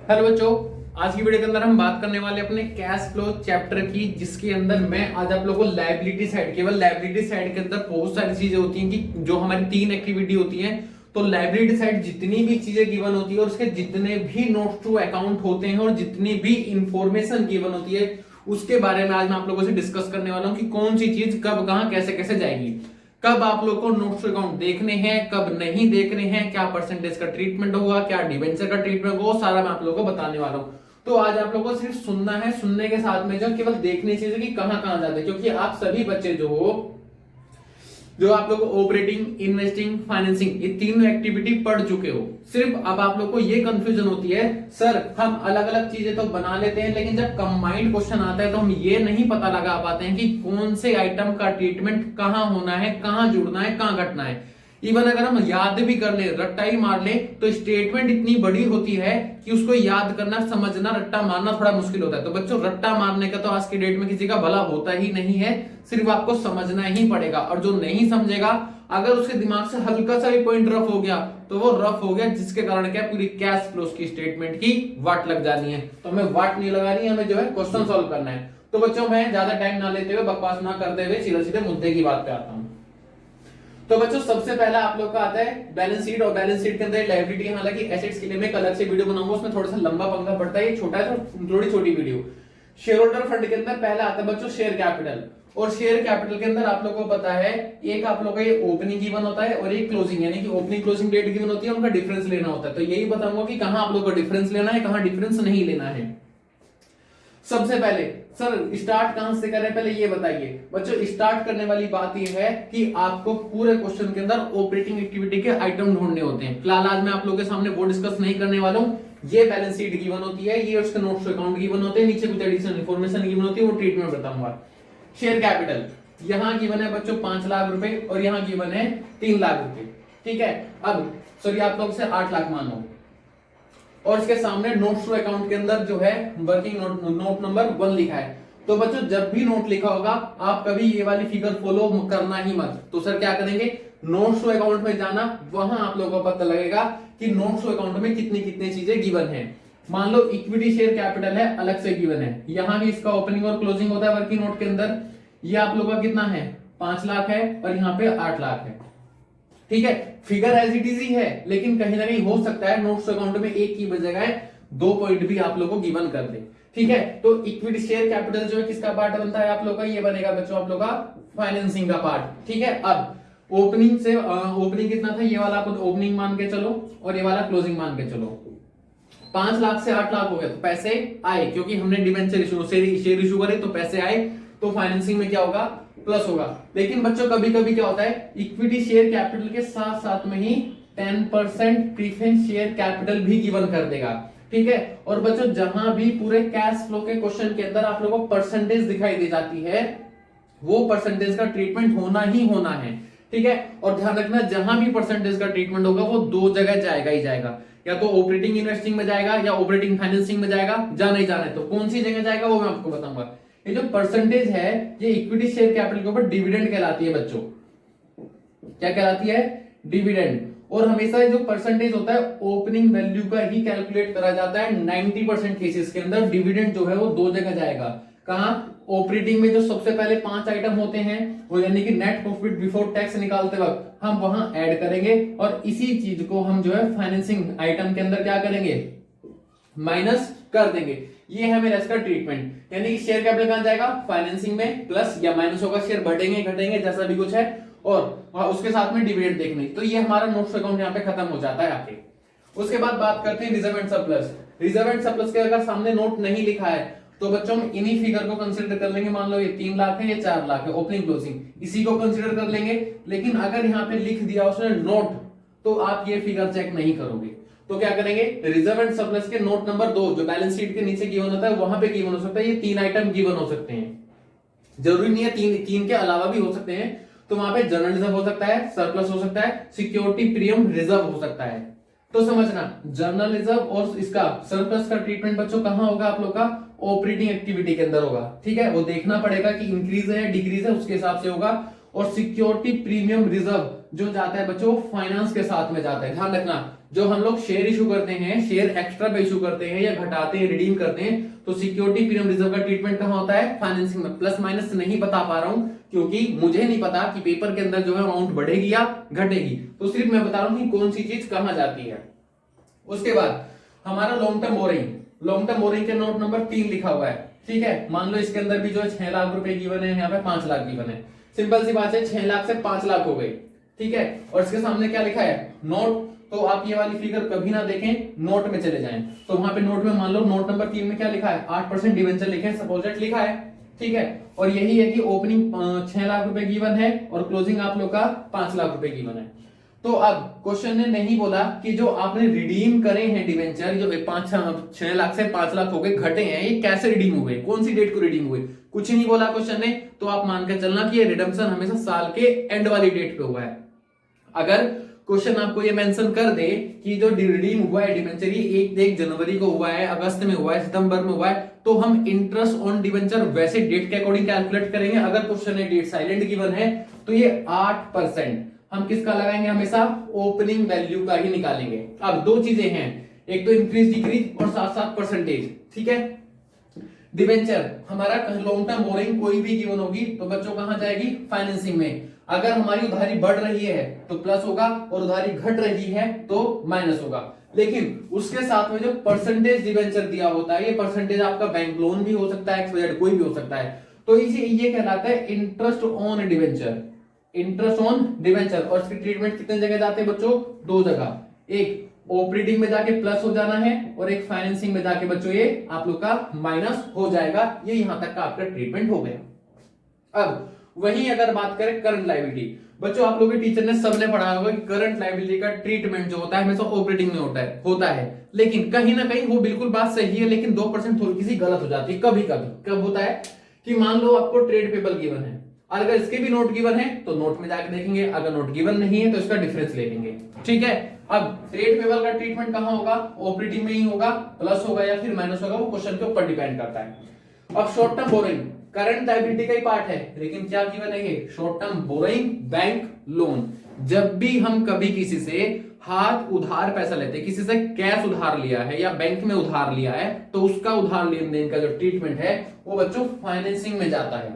Hello बच्चों, आज की वीडियो के अंदर हम बात करने वाले अपने कैश फ्लो चैप्टर की, जिसके अंदर मैं आज आप लोगों को लायबिलिटी साइड, केवल लायबिलिटी साइड के अंदर बहुत सारी चीजें होती हैं कि जो हमारी 3 एक्टिविटी होती हैं। तो लायबिलिटी साइड जितनी भी चीजें गिवन होती है और उसके जितने भी नोट्स टू अकाउंट होते हैं और जितनी भी इंफॉर्मेशन गिवन होती है, उसके बारे में आज मैं आप लोगों से डिस्कस करने वाला हूं कि कौन सी चीज कब कहां कैसे कैसे जाएगी, कब आप लोग को नोट्स टू अकाउंट देखने हैं, कब नहीं देखने हैं, क्या परसेंटेज का ट्रीटमेंट होगा, क्या डिबेंचर का ट्रीटमेंट होगा, वो सारा मैं आप लोगों को बताने वाला हूं। तो आज आप लोगों को सिर्फ सुनना है, सुनने के साथ में जो केवल देखने चीजें कि कहां कहां जाते हैं, क्योंकि आप सभी बच्चे जो आप लोग ऑपरेटिंग, इन्वेस्टिंग, फाइनेंसिंग, ये तीनों एक्टिविटी पढ़ चुके हो। सिर्फ अब आप लोग को ये कंफ्यूजन होती है, सर हम अलग अलग चीजें तो बना लेते हैं, लेकिन जब कंबाइंड क्वेश्चन आता है तो हम ये नहीं पता लगा पाते हैं कि कौन से आइटम का ट्रीटमेंट कहां होना है, कहां जुड़ना है, कहां घटना है। इवन अगर हम याद भी कर ले, रट्टा ही मार ले, तो स्टेटमेंट इतनी बड़ी होती है कि उसको याद करना, समझना, रट्टा मारना थोड़ा मुश्किल होता है। तो बच्चों, रट्टा मारने का तो आज की डेट में किसी का भला होता ही नहीं है, सिर्फ आपको समझना ही पड़ेगा। और जो नहीं समझेगा, अगर उसके दिमाग से हल्का सा भी पॉइंट रफ हो गया तो वो रफ हो गया, जिसके कारण क्या, पूरी कैश फ्लोस की स्टेटमेंट की वाट लग जानी है। तो हमें वाट नहीं लगानी, हमें जो है क्वेश्चन सॉल्व करना है। तो बच्चों, मैं ज्यादा टाइम ना लेते हुए, बकवास ना करते हुए सीधे सीधे मुद्दे की बात पे आता हूं। तो बच्चों, सबसे पहला आप लोग का आता है बैलेंस शीट, और बैलेंस शीट के अंदर लायबिलिटी, हालांकि एसेट्स के लिए मैं एक अलग से वीडियो बनाऊंगा, उसमें थोड़ा सा लंबा पंगा पड़ता है, ये छोटा है तो थोड़ी छोटी वीडियो। शेयर होल्डर फंड के अंदर पहला आता है बच्चों शेयर कैपिटल, और शेयर कैपिटल के अंदर आप लोगों को पता है, एक आप लोगों का ये ओपनिंग गिवन होता है और एक क्लोजिंग, यानी कि ओपनिंग क्लोजिंग डेट गिवन होती है, उनका डिफरेंस लेना होता है। तो यही बताऊंगा कि कहां आप लोगों को डिफरेंस लेना है, कहां डिफरेंस नहीं लेना है। सबसे पहले सर स्टार्ट कहां से करें, पहले ये बताइए बच्चों। स्टार्ट करने वाली बात ये है कि आपको पूरे क्वेश्चन के अंदर ऑपरेटिंग एक्टिविटी के आइटम ढूंढने होते हैं। फिलहाल आज मैं आप लोगों के सामने वो डिस्कस नहीं करने वाला हूं। ये बैलेंस शीट गिवन होती है, ये उसके नोट्स टू अकाउंट गिवन होते हैं, नीचे कुछ एडिशनल इंफॉर्मेशन गिवन होती है, वो ट्रीटमेंट बताऊंगा। शेयर कैपिटल यहां गिवन है बच्चों 5 लाख रुपए, और यहां गिवन है 3 लाख रुपए, ठीक है। अब सॉरी, आप लोग से 8 लाख मानो, और इसके सामने नोट्स टू अकाउंट के अंदर जो है वर्किंग नोट नंबर 1 लिखा है। तो बच्चों, जब भी नोट लिखा होगा, आप कभी ये वाली फिगर फॉलो करना ही मत। तो सर क्या करेंगे, नोट्स टू अकाउंट में जाना, वहां आप लोगों को पता लगेगा कि नोट्स टू अकाउंट में कितनी कितनी चीजें गिवन है। मान लो इक्विटी शेयर कैपिटल है, अलग से गिवन है, यहां भी इसका ओपनिंग और क्लोजिंग होता है वर्किंग नोट के अंदर। ये आप लोगों का कितना है, 5 लाख है, और यहाँ पे 8 लाख है, ठीक है। फिगर एज इट इज ही है, लेकिन कहीं ना कहीं हो सकता है नोट्स अकाउंट में एक की बजाय 2 पॉइंट भी आप लोगों को गिवन कर दे, ठीक है। तो इक्विटी शेयर कैपिटल जो है किसका पार्ट बनता है आप लोग का, ये बनेगा बच्चों आप लोग का फाइनेंसिंग का पार्ट, ठीक है। अब ओपनिंग से ओपनिंग कितना था, ये वाला आप ओपनिंग मान के चलो, और ये वाला क्लोजिंग मान के चलो। 5 लाख से 8 लाख हो गया, तो पैसे आए, क्योंकि हमने डिबेंचर इशू शेयर इशू करे, तो पैसे आए, तो फाइनेंसिंग में क्या होगा, प्लस होगा। लेकिन बच्चों, कभी कभी क्या होता है, इक्विटी शेयर कैपिटल के साथ साथ में ही 10% प्रीफरेंस शेयर कैपिटल भी गिवन कर देगा, ठीक है। और बच्चों, जहां भी पूरे कैश फ्लो के क्वेश्चन के अंदर आप लोगों को परसेंटेज दिखाई दे जाती है, वो परसेंटेज का ट्रीटमेंट होना ही होना है, ठीक है। और ध्यान रखना, जहां भी परसेंटेज का ट्रीटमेंट होगा, वो 2 जगह जाएगा ही जाएगा, या तो ऑपरेटिंग इन्वेस्टिंग में जाएगा या ऑपरेटिंग फाइनेंसिंग में जाएगा। जाना ही जाना है, तो कौन सी जगह जाएगा वो मैं आपको बताऊंगा। ये जो परसेंटेज है, ये इक्विटी शेयर कैपिटल के ऊपर डिविडेंड कहलाती है बच्चों। क्या कहलाती है, डिविडेंड। और हमेशा जो परसेंटेज होता है, ओपनिंग वैल्यू का ही कैलकुलेट करा जाता है। 90% केसेस के अंदर डिविडेंड जो है वो 2 जगह जाएगा। कहां, ऑपरेटिंग में जो सबसे पहले 5 आइटम होते हैं, वो यानी कि नेट प्रॉफिट बिफोर टैक्स निकालते वक्त हम वहां ऐड करेंगे, और इसी चीज को हम जो है फाइनेंसिंग आइटम के अंदर क्या करेंगे, माइनस कर देंगे। ये है मेरा इसका ट्रीटमेंट, यानी कि शेयर कैपिटल कहां जाएगा, फाइनेंसिंग में, प्लस या माइनस होगा, शेयर बढ़ेंगे घटेंगे जैसा भी कुछ है, और उसके साथ में डिविडेंड देखने। तो ये हमारा नोट्स अकाउंट यहाँ पे खत्म हो जाता है आके। उसके बाद बात करते हैं reserve and surplus. Reserve and surplus के अगर सामने नोट नहीं लिखा है, तो बच्चों हम इन्हीं फिगर को कंसीडर कर लेंगे। मान लो ये 3 लाख है, ये 4 लाख है, ओपनिंग क्लोजिंग, इसी को कंसीडर कर लेंगे। लेकिन अगर यहाँ पे लिख दिया उसने नोट, तो आप ये फिगर चेक नहीं करोगे। तो क्या करेंगे, रिजर्व एंड सरप्लस के नोट नंबर 2 जो बैलेंस शीट के नीचे गिवन होता है, वहां पे गिवन हो सकता है। ये 3 आइटम गिवन हो सकते हैं, जरूरी नहीं है 3 के अलावा भी हो सकते हैं। तो वहां पे जनरल रिजर्व हो सकता है, सरप्लस हो सकता है, सिक्योरिटी प्रीमियम रिजर्व हो सकता है। तो समझना, जनरल रिजर्व और इसका सरप्लस का ट्रीटमेंट बच्चों कहां होगा, आप लोग का ऑपरेटिंग एक्टिविटी के अंदर होगा, ठीक है। वो देखना पड़ेगा कि इंक्रीज है डिक्रीज है, उसके हिसाब से होगा। और सिक्योरिटी प्रीमियम रिजर्व जो जाता है बच्चों फाइनेंस के साथ में जाता है। ध्यान रखना, जो हम लोग शेयर इशू करते हैं, शेयर एक्स्ट्रा पे इशू करते हैं या घटाते हैं, रिडीम करते हैं, तो सिक्योरिटी प्रीमियम रिजर्व का ट्रीटमेंट कहां होता है? फाइनेंसिंग में। प्लस माइनस नहीं बता पा रहा हूं क्योंकि मुझे नहीं पता कि पेपर के अंदर जो है अमाउंट बढ़ेगी या घटेगी, तो सिर्फ मैं बता रहा हूं कि कौन सी चीज कहां जाती है। उसके बाद हमारा long term borrowing, long term borrowing के नोट नंबर 3 लिखा हुआ है, ठीक है। मान लो इसके अंदर भी जो है 6 लाख रुपए गिवन है, यहाँ पे 5 लाख गिवन है। सिंपल सी बात है, 6 लाख से 5 लाख हो गई, ठीक है। और इसके सामने क्या लिखा है? नोट। तो आप ये वाली फिगर कभी ना देखें, नोट में चले जाएं। तो वहां पे नोट में मान लो नोट नंबर 3 में क्या लिखा है? 8% डिवेंचर लिखे, सपोजिट लिखा है, ठीक है। और यही है कि ओपनिंग 6 लाख रुपए गिवन है और क्लोजिंग आप लोग का 5 लाख रुपए गिवन है। तो अब क्वेश्चन ने नहीं बोला कि जो आपने रिडीम करे हैं डिवेंचर, जो 6 लाख से 5 लाख हो गए, घटे हैं, ये कैसे रिडीम हुए, कौन सी डेट को रिडीम हुए, कुछ ही नहीं बोला क्वेश्चन ने। तो आप मान के चलना कि ये रिडम्पशन हमेशा साल के एंड वाली डेट पे हुआ है। अगर क्वेश्चन आपको ये मेंशन कर दे कि जो रिडीम हुआ है डिवेंचर 1 जनवरी को हुआ है, अगस्त में हुआ है, सितंबर में हुआ है, तो हम इंटरेस्ट ऑन डिवेंचर वैसे डेट के अकॉर्डिंग कैलकुलेट करेंगे। अगर क्वेश्चन में डेट साइलेंट गिवन है तो ये 8% हम किसका लगाएंगे? हमेशा ओपनिंग वैल्यू का ही निकालेंगे। अब दो चीजें हैं, एक तो इंक्रीज डिक्रीज और साथ साथ परसेंटेज, ठीक है। डिवेंचर हमारा लॉन्ग टर्म बोरिंग कोई भी गिवन होगी तो बच्चों कहां जाएगी? फाइनेंसिंग में। अगर हमारी उधारी बढ़ रही है तो प्लस होगा और उधारी घट रही है तो माइनस होगा। लेकिन उसके साथ में जो परसेंटेज डिवेंचर दिया होता है, ये परसेंटेज आपका बैंक लोन भी हो सकता है, कोई भी हो सकता है, तो इसे ये कहलाता है interest on debenture. Interest on debenture. और इसकी ट्रीटमेंट कितने जगह जाते हैं बच्चों? 2 जगह, एक ऑपरेटिंग में जाके प्लस हो जाना है और एक फाइनेंसिंग में जाके बच्चों ये आप लोग का माइनस हो जाएगा। ये यहां तक का आपका ट्रीटमेंट हो गया। अब वहीं अगर बात करें करंट लायबिलिटी, बच्चों आप लोग के टीचर ने सबने पढ़ा होगा कि करंट लायबिलिटी का ट्रीटमेंट जो होता है हमेशा ऑपरेटिंग में होता है। लेकिन कहीं ना कहीं वो बिल्कुल बात सही है, लेकिन 2% थोड़ी सी गलत हो जाती है कभी कभी। कब होता है कि मान लो आपको ट्रेड पेबल गिवन है, और अगर इसके भी नोट गिवन है तो नोट में जाकर देखेंगे, अगर नोट गिवन नहीं है तो इसका डिफरेंस ले लेंगे, ठीक है। अब ट्रेड पेबल का ट्रीटमेंट कहां होगा? ऑपरेटिंग में ही होगा, प्लस होगा या फिर माइनस होगा, वो क्वेश्चन के ऊपर डिपेंड करता है। अब short term borrowing current liability का ही पार्ट है, लेकिन क्या गिवन है ये? Short term borrowing bank loan. जब भी हम कभी किसी से हाथ उधार पैसा लेते, किसी से कैश उधार लिया है या बैंक में उधार लिया है, तो उसका उधार लेन देन का जो ट्रीटमेंट है वो बच्चों फाइनेंसिंग में जाता है,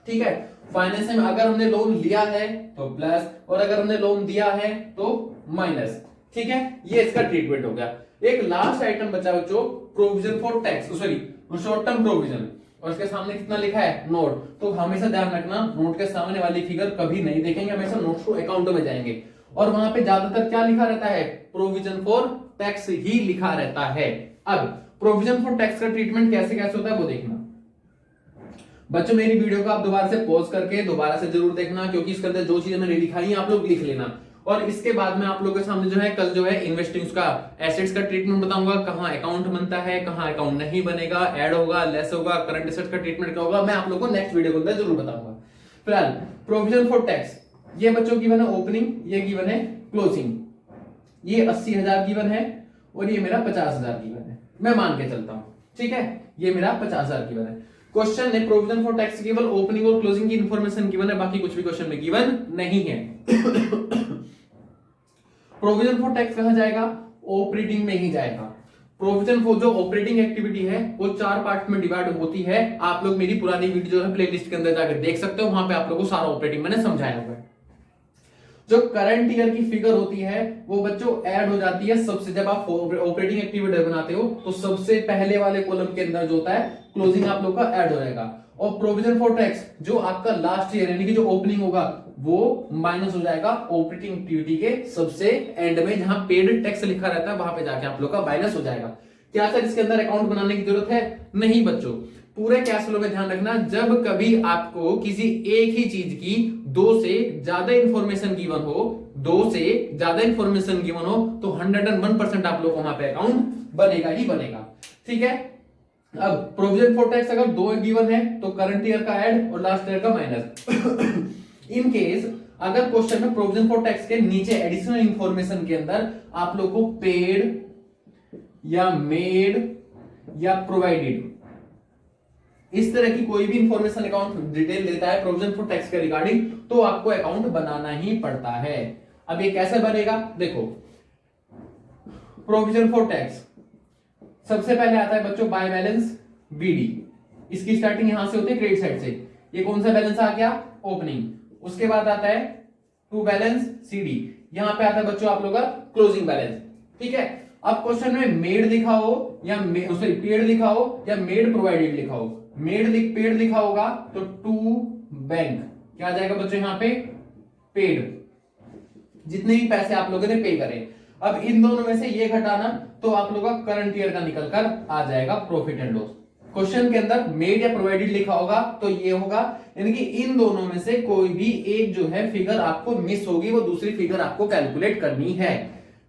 ठीक है। फाइनेंसिंग में अगर हमने लोन लिया है तो प्लस, और अगर हमने लोन दिया है तो माइनस, ठीक है। ये इसका ट्रीटमेंट हो गया। एक लास्ट आइटम बचा बच्चों, provision for tax, sorry short term provision, और इसके सामने कितना लिखा है? नोट। तो हमेशा ध्यान रखना, नोट के सामने वाली फिगर कभी नहीं देखेंगे, हमेशा नोट्स को अकाउंट में जाएंगे और वहां पे ज्यादातर क्या लिखा रहता है? प्रोविजन फॉर टैक्स ही लिखा रहता है। अब प्रोविजन फॉर टैक्स का ट्रीटमेंट कैसे कैसे होता है वो देखना बच्चों। मेरी वीडियो को आप दोबारा से पॉज करके दोबारा से जरूर देखना, क्योंकि इसके अंदर जो चीजें मैंने लिखाई है आप लोग लिख लेना। और इसके बाद में आप लोगों के सामने जो है कल जो है इन्वेस्टिंग का एसेट्स का ट्रीटमेंट बताऊंगा, कहां अकाउंट बनता है, कहां अकाउंट नहीं बनेगा, ऐड होगा, लेस होगा, करंट एसेट्स का ट्रीटमेंट क्या होगा, मैं आप लोगों को नेक्स्ट वीडियो के अंदर जरूर बताऊंगा। फिलहाल प्रोविजन फॉर टैक्स, ये बच्चों गिवन है ओपनिंग, ये गिवन है क्लोजिंग। ये 80,000 गिवन है और ये मेरा 50,000 गिवन है, मैं मान के चलता हूं, ठीक है। ये मेरा 50,000 गिवन है। क्वेश्चन ने प्रोविजन फॉर टैक्स केवल ओपनिंग और क्लोजिंग की इंफॉर्मेशन गिवन है, बाकी कुछ भी क्वेश्चन में गिवन नहीं है। प्रोविजन फॉर टैक्स कहां जाएगा? ऑपरेटिंग में ही जाएगा। प्रोविजन फॉर जो ऑपरेटिंग एक्टिविटी है वो 4 पार्ट में डिवाइड होती है। आप लोग मेरी पुरानी वीडियो जो है प्लेलिस्ट के अंदर जाकर देख सकते हो, वहां पे आप लोगों को सारा ऑपरेटिंग मैंने समझाया हुआ है। जो करंट ईयर की फिगर होती है वो बच्चों ऐड हो जाती है सबसे, जब आप ऑपरेटिंग एक्टिविटी बनाते हो तो सबसे पहले वाले कॉलम के अंदर जो होता है क्लोजिंग आप लोग का ऐड हो जाएगा। और प्रोविजन फॉर टैक्स जो आपका लास्ट ईयर यानी कि जो ओपनिंग होगा वो माइनस हो जाएगा ऑपरेटिंग एक्टिविटी के सबसे एंड में, जहां पेड टैक्स लिखा रहता है वहां पे जाके आप लोग का माइनस हो जाएगा। क्या सर इसके अंदर अकाउंट बनाने की जरूरत है? नहीं बच्चों, पूरे कैश फ्लो में ध्यान रखना, जब कभी आपको किसी एक ही चीज की 2 से ज्यादा इंफॉर्मेशन गिवन हो, 2 से ज्यादा इंफॉर्मेशन गिवन हो, तो 101% आप लोग को वहां पे अकाउंट बनेगा ही बनेगा, ठीक है। अब प्रोविजन फॉर टैक्स अगर 2 गिवन है तो करंट ईयर का ऐड और लास्ट ईयर का माइनस। इन केस अगर क्वेश्चन में प्रोविजन फॉर टैक्स के नीचे एडिशनल इंफॉर्मेशन के अंदर आप लोग को पेड या मेड या प्रोवाइडेड इस तरह की कोई भी इंफॉर्मेशन अकाउंट डिटेल देता है प्रोविजन फॉर टैक्स के रिगार्डिंग, तो आपको अकाउंट बनाना ही पड़ता है। अब ये कैसे बनेगा, देखो प्रोविजन फॉर टैक्स सबसे पहले आता है बच्चों बाय बैलेंस बीडी, इसकी स्टार्टिंग यहां से होती है क्रेडिट साइड से। ये कौन सा बैलेंस आ गया, ओपनिंग। उसके बाद आता है टू बैलेंस सीडी, यहां पे आता है बच्चों आप लोग का क्लोजिंग बैलेंस। ठीक है, अब क्वेश्चन में मेड लिखा हो या सॉरी पेड लिखा हो या मेड प्रोवाइडेड लिखा हो, पेड लिखा होगा तो टू बैंक क्या आ जाएगा बच्चों यहां पे पेड, जितने भी पैसे आप लोगों ने पे करे। अब इन दोनों में से ये घटाना तो आप लोगों का करंट ईयर का निकल कर आ जाएगा प्रॉफिट एंड लॉस। क्वेश्चन के अंदर मेड या प्रोवाइडेड लिखा होगा तो ये होगा, यानी कि इन दोनों में से कोई भी एक जो है फिगर आपको मिस होगी, वो दूसरी फिगर आपको कैलकुलेट करनी है।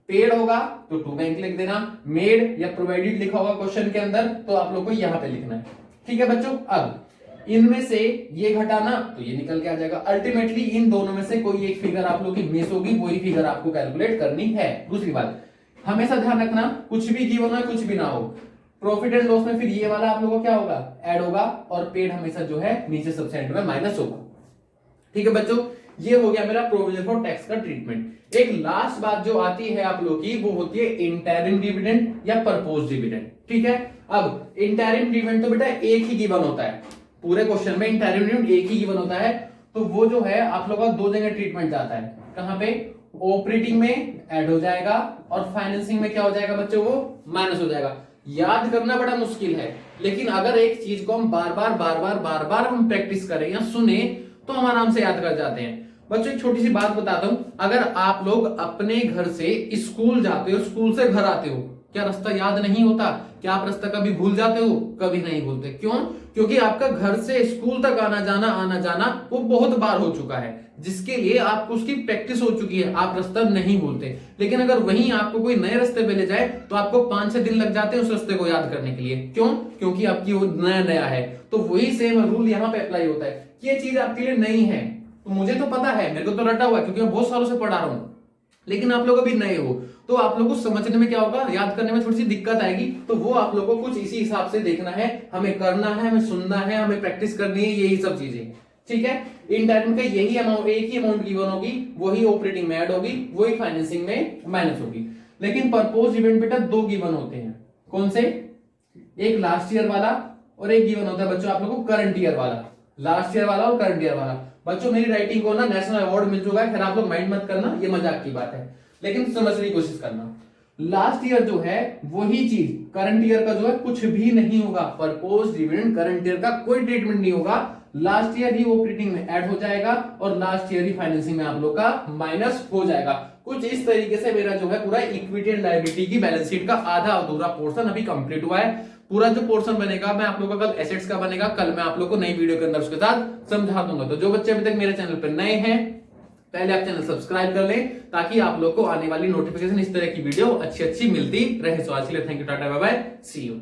पेड होगा तो टू बैंक लिख देना, मेड या प्रोवाइडेड लिखा होगा क्वेश्चन के अंदर तो आप लोग को यहां पे लिखना है। ठीक है बच्चों, अब इनमें से ये घटाना तो ये निकल के आ जाएगा। अल्टीमेटली इन दोनों में से कोई एक फिगर आप लोग की मिस होगी, वही फिगर आपको कैलकुलेट करनी है। दूसरी बात हमेशा ध्यान रखना, कुछ भी गिवन हो कुछ भी ना हो, प्रॉफिट एंड लॉस में फिर ये वाला आप लोगों को क्या होगा, ऐड होगा, और पेड हमेशा जो है नीचे सबसेंट में माइनस होगा। ठीक है बच्चों, ये हो गया मेरा प्रोविजन फॉर टैक्स का ट्रीटमेंट। एक लास्ट बात जो आती है आप लोगों की वो होती है इंटरिम डिविडेंड या प्रपोज डिविडेंड। ठीक है, अब इंटरिम डिविडेंड तो बेटा एक ही गिवन होता है, पूरे क्वेश्चन में इंटरिम डिविडेंड एक ही गिवन होता है, तो वो जो है आप लोगों का दो जगह ट्रीटमेंट जाता है। कहां पे, ऑपरेटिंग में ऐड हो जाएगा और फाइनेंसिंग में क्या हो जाएगा बच्चों, वो माइनस हो जाएगा। याद करना बड़ा मुश्किल है, लेकिन अगर एक चीज को हम बार बार हम प्रैक्टिस करें या सुने तो हम आराम से याद कर जाते हैं। बच्चों एक छोटी सी बात बताता हूं, अगर आप लोग अपने घर से स्कूल जाते हो, स्कूल से घर आते हो, क्या रास्ता याद नहीं होता, क्या आप रास्ता कभी भूल जाते हो, कभी नहीं भूलते। क्यों, क्योंकि आपका घर से स्कूल तक आना जाना वो बहुत बार हो चुका है, जिसके लिए आपको उसकी प्रैक्टिस हो चुकी है, आप रास्ता नहीं भूलते। लेकिन अगर वहीं आपको कोई नए रास्ते पे ले जाए तो आपको 5-6 दिन लग जाते हैं उस रास्ते को याद करने के लिए। क्यों, क्योंकि आपकी वो नया है। तो वही सेम रूल यहाँ पे अप्लाई होता है। ये चीज आपके लिए नहीं है तो मुझे तो पता है, मेरे को तो रटा हुआ है क्योंकि मैं बहुत सालों से पढ़ा रहा हूं, लेकिन आप लोग अभी नए हो तो आप लोगों को समझने में क्या होगा, याद करने में थोड़ी सी दिक्कत आएगी। तो वो आप लोगों को कुछ इसी हिसाब से देखना है, हमें करना है, हमें सुनना है, हमें प्रैक्टिस करनी है, यही सब चीजें। ठीक है, इंटरिम का यही अमाउंट, एक ही अमाउंट गिवन होगी, वही ऑपरेटिंग में ऐड होगी, वही फाइनेंसिंग में माइनस होगी। लेकिन परपोज इवेंट बेटा दो गिवन होते हैं, कौन से, एक लास्ट ईयर वाला और एक गिवन होता है बच्चों आप लोगों को करंट ईयर वाला। लास्ट ईयर वाला और करंट ईयर वाला। बच्चों मेरी राइटिंग को ना नेशनल अवार्ड मिल चुका है, फिर आप लोग माइंड मत करना, ये मजाक की बात है, लेकिन समझने की कोशिश करना। लास्ट ईयर जो है वही चीज करंट ईयर का जो है कुछ भी नहीं होगा, परपोज डिविडेंड करंट ईयर का कोई ट्रीटमेंट नहीं होगा, लास्ट ईयर ही ऑपरेटिंग में ऐड हो जाएगा और लास्ट ईयर ही फाइनेंसिंग में आप लोग का माइनस हो जाएगा। कुछ इस तरीके से मेरा जो है पूरा इक्विटी एंड लायबिलिटी की बैलेंस शीट का आधा अधूरा पोर्शन अभी कंप्लीट हुआ है। पूरा जो पोर्शन बनेगा मैं आप लोगों का कल एसेट्स का बनेगा, कल मैं आप लोगों को नई वीडियो के अंदर उसके साथ समझा दूंगा। तो जो बच्चे अभी तक मेरे चैनल पर नए हैं पहले आप चैनल सब्सक्राइब कर लें ताकि आप लोग को आने वाली नोटिफिकेशन इस तरह की वीडियो अच्छी मिलती रहे। सो आज के लिए thank you, tata bye bye, see you.